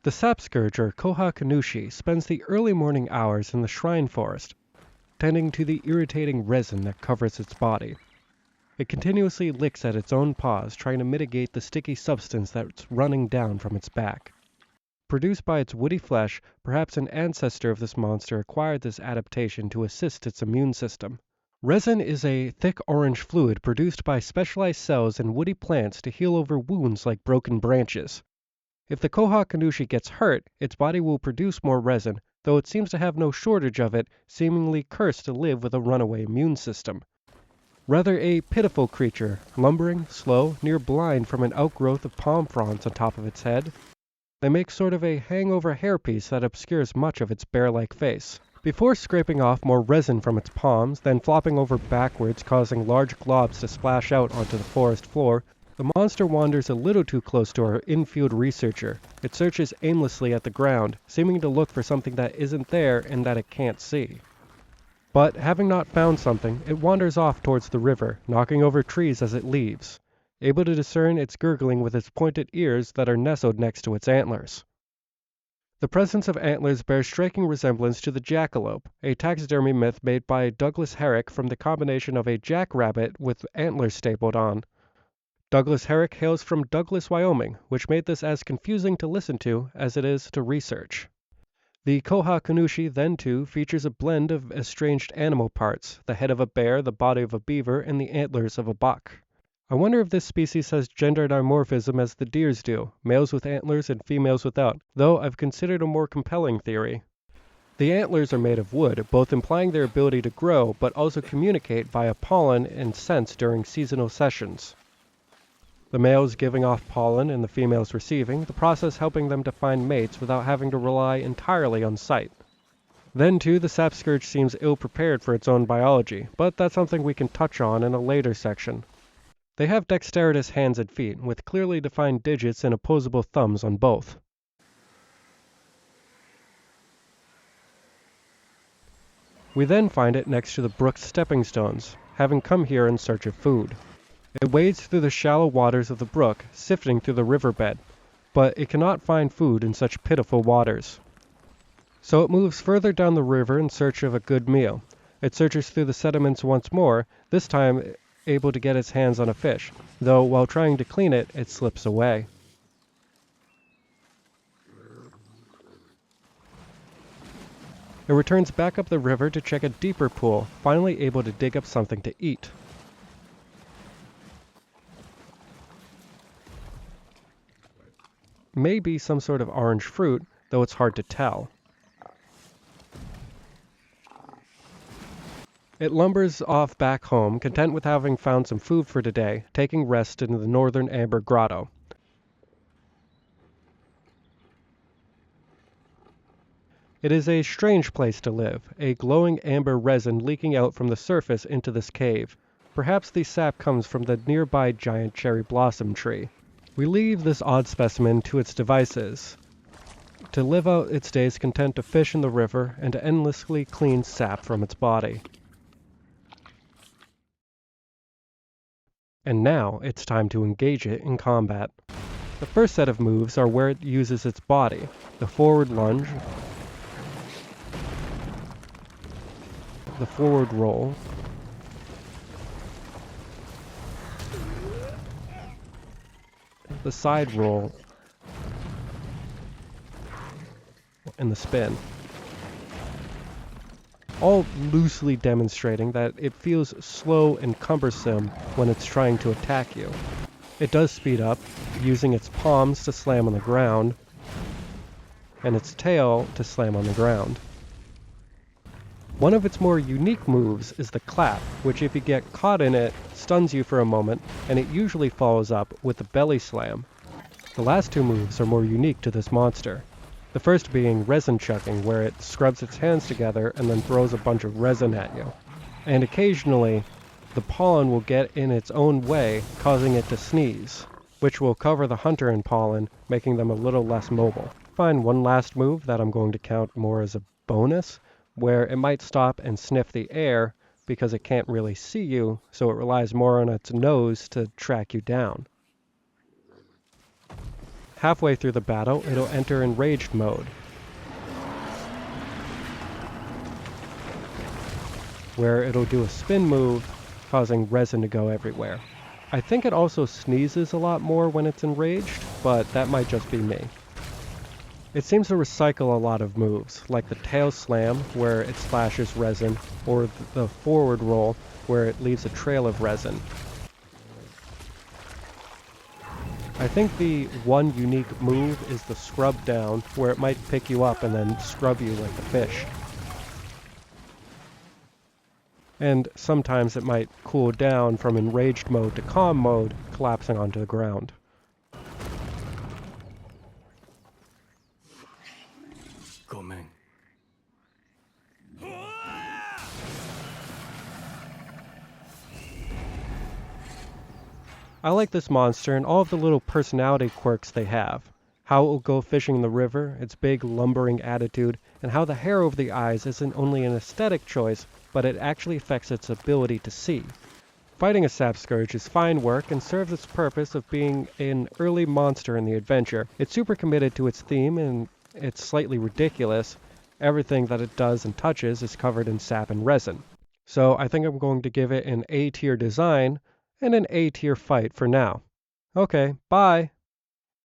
The Sapscourge, or Koha spends the early morning hours in the shrine forest, tending to the irritating resin that covers its body. It continuously licks at its own paws, trying to mitigate the sticky substance that's running down from its back. Produced by its woody flesh, perhaps an ancestor of this monster acquired this adaptation to assist its immune system. Resin is a thick orange fluid produced by specialized cells in woody plants to heal over wounds like broken branches. If the Koha gets hurt, its body will produce more resin, though it seems to have no shortage of it, seemingly cursed to live with a runaway immune system. Rather a pitiful creature, lumbering, slow, near blind from an outgrowth of palm fronds on top of its head. They make sort of a hangover hairpiece that obscures much of its bear-like face. Before scraping off more resin from its palms, then flopping over backwards, causing large globs to splash out onto the forest floor, the monster wanders a little too close to our infield researcher. It searches aimlessly at the ground, seeming to look for something that isn't there and that it can't see. But having not found something, it wanders off towards the river, knocking over trees as it leaves, able to discern its gurgling with its pointed ears that are nestled next to its antlers. The presence of antlers bears striking resemblance to the jackalope, a taxidermy myth made by Douglas Herrick from the combination of a jackrabbit with antlers stapled on. Douglas Herrick hails from Douglas, Wyoming, which made this as confusing to listen to as it is to research. The Koha then too features a blend of estranged animal parts, the head of a bear, the body of a beaver, and the antlers of a buck. I wonder if this species has gender dimorphism as the deers do, males with antlers and females without, though I've considered a more compelling theory. The antlers are made of wood, both implying their ability to grow, but also communicate via pollen and scents during seasonal sessions. The males giving off pollen and the females receiving, the process helping them to find mates without having to rely entirely on sight. Then too, the Sapscourge seems ill-prepared for its own biology, but that's something we can touch on in a later section. They have dexterous hands and feet, with clearly defined digits and opposable thumbs on both. We then find it next to the brook's stepping stones, having come here in search of food. It wades through the shallow waters of the brook, sifting through the riverbed, but it cannot find food in such pitiful waters. So it moves further down the river in search of a good meal. It searches through the sediments once more, this time able to get its hands on a fish, though while trying to clean it, it slips away. It returns back up the river to check a deeper pool, finally able to dig up something to eat. May be some sort of orange fruit, though it's hard to tell. It lumbers off back home, content with having found some food for today, taking rest in the northern amber grotto. It is a strange place to live, a glowing amber resin leaking out from the surface into this cave. Perhaps the sap comes from the nearby giant cherry blossom tree. We leave this odd specimen to its devices, to live out its days content to fish in the river and to endlessly clean sap from its body. And now it's time to engage it in combat. The first set of moves are where it uses its body, the forward lunge, the forward roll, the side roll, and the spin. All loosely demonstrating that it feels slow and cumbersome when it's trying to attack you. It does speed up, using its palms to slam on the ground, and its tail to slam on the ground. One of its more unique moves is the clap, which if you get caught in it, stuns you for a moment, and it usually follows up with the belly slam. The last two moves are more unique to this monster. The first being resin chucking, where it scrubs its hands together and then throws a bunch of resin at you. And occasionally, the pollen will get in its own way, causing it to sneeze, which will cover the hunter in pollen, making them a little less mobile. Find one last move that I'm going to count more as a bonus, where it might stop and sniff the air because it can't really see you, so it relies more on its nose to track you down. Halfway through the battle, it'll enter enraged mode, where it'll do a spin move, causing resin to go everywhere. I think it also sneezes a lot more when it's enraged, but that might just be me. It seems to recycle a lot of moves, like the tail slam, where it splashes resin, or the forward roll, where it leaves a trail of resin. I think the one unique move is the scrub down, where it might pick you up and then scrub you like a fish. And sometimes it might cool down from enraged mode to calm mode, collapsing onto the ground. I like this monster and all of the little personality quirks they have. How it will go fishing in the river, its big lumbering attitude, and how the hair over the eyes isn't only an aesthetic choice, but it actually affects its ability to see. Fighting a Sapscourge is fine work and serves its purpose of being an early monster in the adventure. It's super committed to its theme and it's slightly ridiculous. Everything that it does and touches is covered in sap and resin. So I think I'm going to give it an A tier design and an A tier fight for now. Okay, bye!